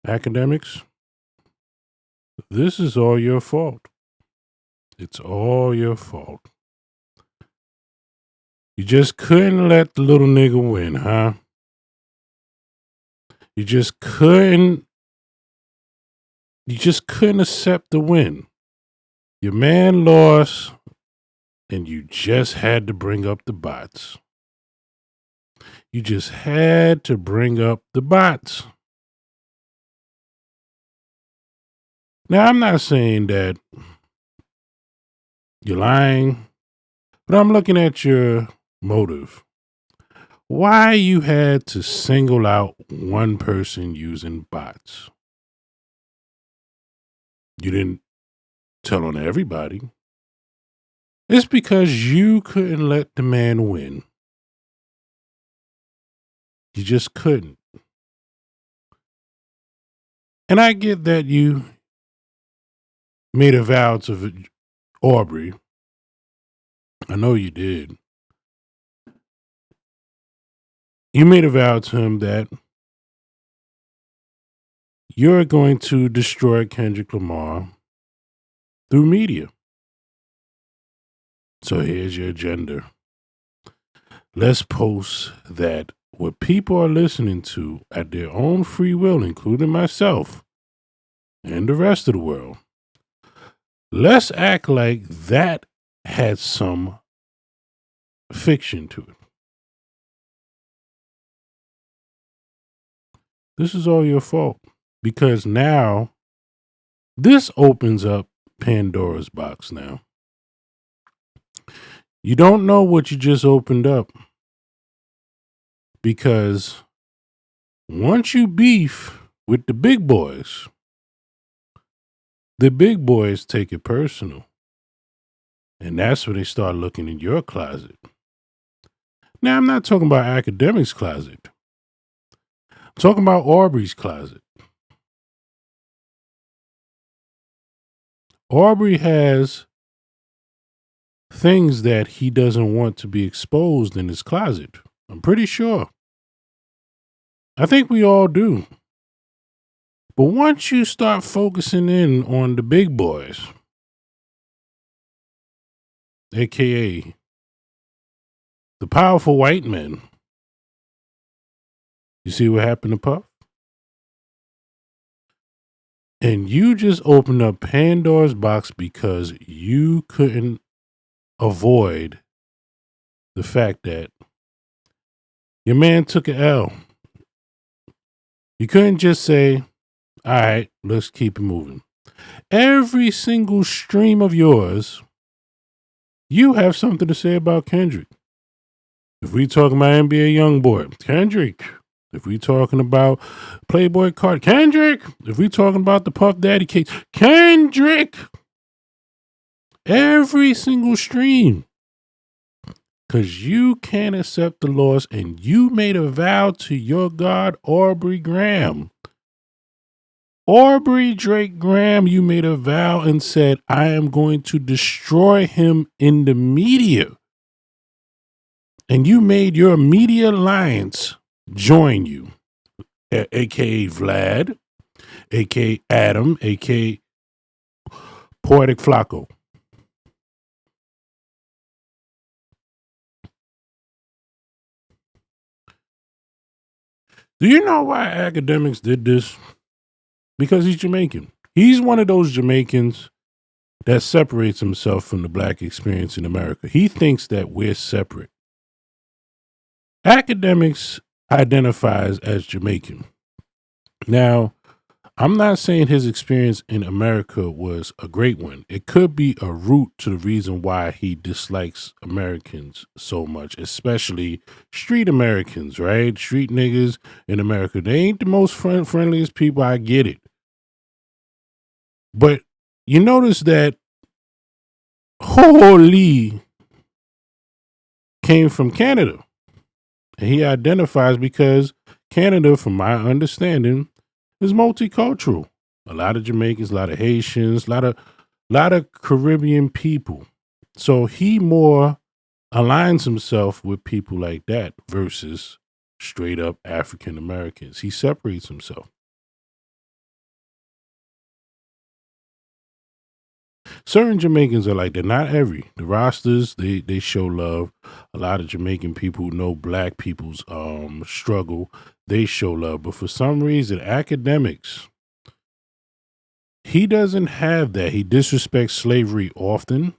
Academics, this is all your fault. It's all your fault. You just couldn't let the little nigga win, huh? You just couldn't you just couldn't accept the win. Your man lost and you just had to bring up the bots. You just had to bring up the bots. Now, I'm not saying that you're lying, but I'm looking at your motive. Why you had to single out one person using bots? You didn't tell on everybody. It's because you couldn't let the man win. You just couldn't. And I get that you made a vow to Aubrey. I know you did. You made a vow to him that you're going to destroy Kendrick Lamar through media. So here's your agenda. Let's post that what people are listening to at their own free will, including myself and the rest of the world. Let's act like that had some fiction to it. This is all your fault because now this opens up Pandora's box now. You don't know what you just opened up because once you beef with the big boys take it personal. And that's when they start looking in your closet. Now, I'm not talking about Akademiks' closet. I'm talking about Aubrey's closet. Aubrey has things that he doesn't want to be exposed in his closet. I'm pretty sure. I think we all do. But once you start focusing in on the big boys, aka the powerful white men, you see what happened to Puff? And you just opened up Pandora's box because you couldn't avoid the fact that your man took an L. You couldn't just say, all right, let's keep it moving. Every single stream of yours, you have something to say about Kendrick. If we talking about NBA Youngboy, Kendrick. If we talking about Playboy Card, Kendrick. If we talking about the Puff Daddy case, Kendrick. Every single stream. Because you can't accept the loss and you made a vow to your God, Aubrey Graham. Aubrey Drake Graham, you made a vow and said, I am going to destroy him in the media. And you made your media alliance join you, a.k.a. Vlad, a.k.a. Adam, a.k.a. Poetic Flacco. Do you know why Akademiks did this? Because he's Jamaican. He's one of those Jamaicans that separates himself from the black experience in America. He thinks that we're separate. Akademiks identifies as Jamaican. Now, I'm not saying his experience in America was a great one. It could be a root to the reason why he dislikes Americans so much, especially street Americans, right? Street niggas in America. They ain't the most friendliest people. I get it. But you notice that Holy came from Canada. And he identifies because Canada, from my understanding, is multicultural. A lot of Jamaicans, a lot of Haitians, a lot of Caribbean people. So he more aligns himself with people like that versus straight up African Americans. He separates himself. Certain Jamaicans are like that. Not every. The rosters, they show love. A lot of Jamaican people who know black people's struggle, they show love. But for some reason, academics, he doesn't have that. He disrespects slavery often.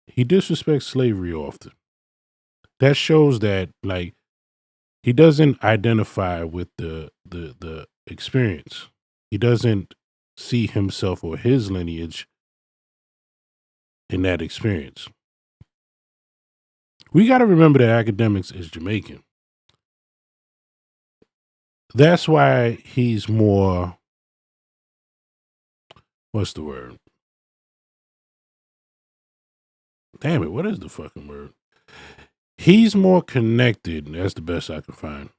He disrespects slavery often. That shows that like he doesn't identify with the experience. He doesn't see himself or his lineage in that experience. We got to remember that academics is Jamaican. That's why he's more, what's the word? Damn it, what is the fucking word? He's more connected, and that's the best I can find,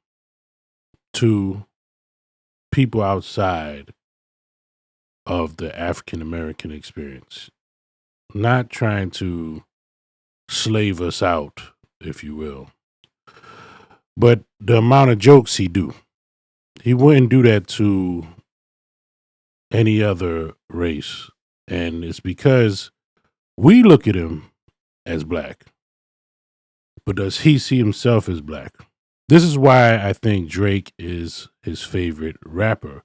to people outside of the African American experience. Not trying to slave us out, if you will. But the amount of jokes he do, he wouldn't do that to any other race. And it's because we look at him as black. But does he see himself as black? This is why I think Drake is his favorite rapper.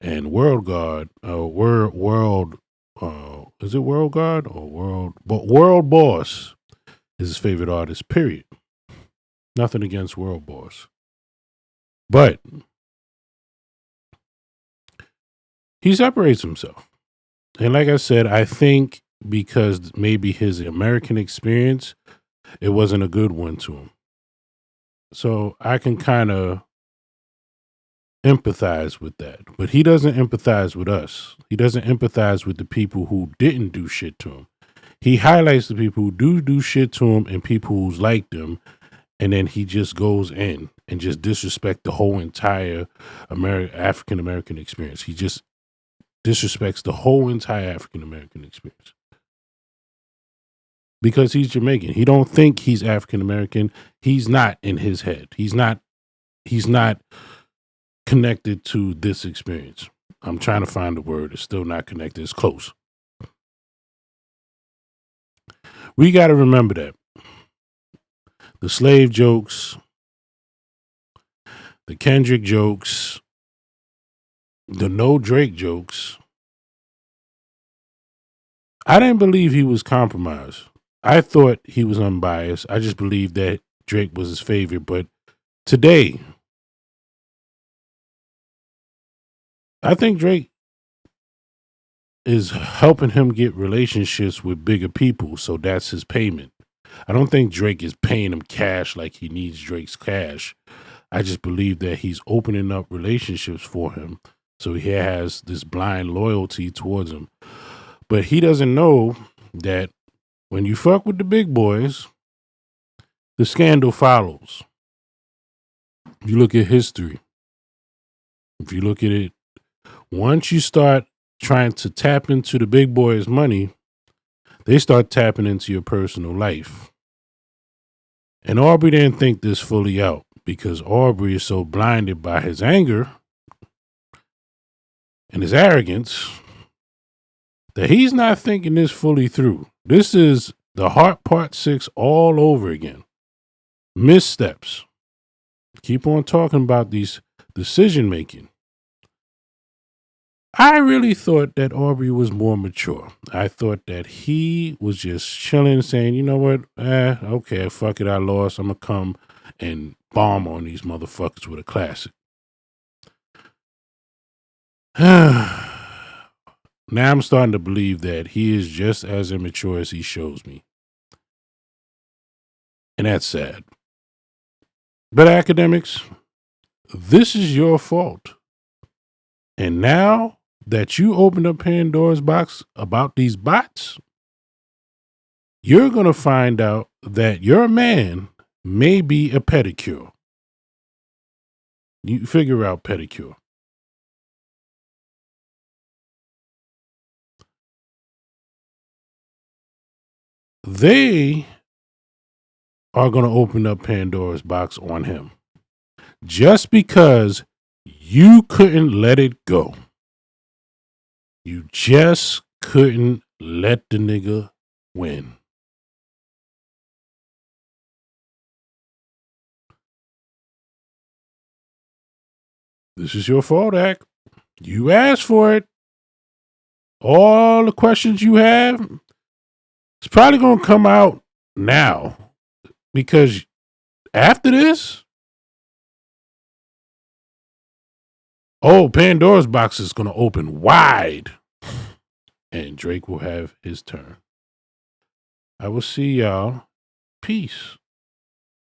And World God, is it World God or World Boss is his favorite artist, period. Nothing against World Boss. But he separates himself. And like I said, I think because maybe his American experience, it wasn't a good one to him. So I can kind of empathize with that. But he doesn't empathize with us. He doesn't empathize with the people who didn't do shit to him. He highlights the people who do shit to him and people who's like them. And then he just goes in and just disrespect the whole entire African American experience. He just disrespects the whole entire African American experience. Because he's Jamaican. He don't think he's African American. He's not in his head. He's not connected to this experience. I'm trying to find the word. It's still not connected. It's close. We got to remember that. The slave jokes, the Kendrick jokes, the no Drake jokes. I didn't believe he was compromised. I thought he was unbiased. I just believed that Drake was his favorite. But today, I think Drake is helping him get relationships with bigger people. So that's his payment. I don't think Drake is paying him cash like he needs Drake's cash. I just believe that he's opening up relationships for him. So he has this blind loyalty towards him. But he doesn't know that when you fuck with the big boys, the scandal follows. If you look at history, if you look at it, once you start trying to tap into the big boys' money, they start tapping into your personal life. And Aubrey didn't think this fully out because Aubrey is so blinded by his anger and his arrogance that he's not thinking this fully through. This is the Heart Part 6 all over again. Missteps. Keep on talking about these decision making. I really thought that Aubrey was more mature. I thought that he was just chilling, saying, you know what? Okay, fuck it, I lost. I'm going to come and bomb on these motherfuckers with a classic. Now I'm starting to believe that he is just as immature as he shows me. And that's sad. But academics, this is your fault. And now that you opened up Pandora's box about these bots, you're going to find out that your man may be a pedicure. You figure out pedicure. They are going to open up Pandora's box on him just because you couldn't let it go. You just couldn't let the nigga win. This is your fault, Ak. You asked for it. All the questions you have, it's probably going to come out now because after this, Pandora's box is going to open wide and Drake will have his turn. I will see y'all. Peace.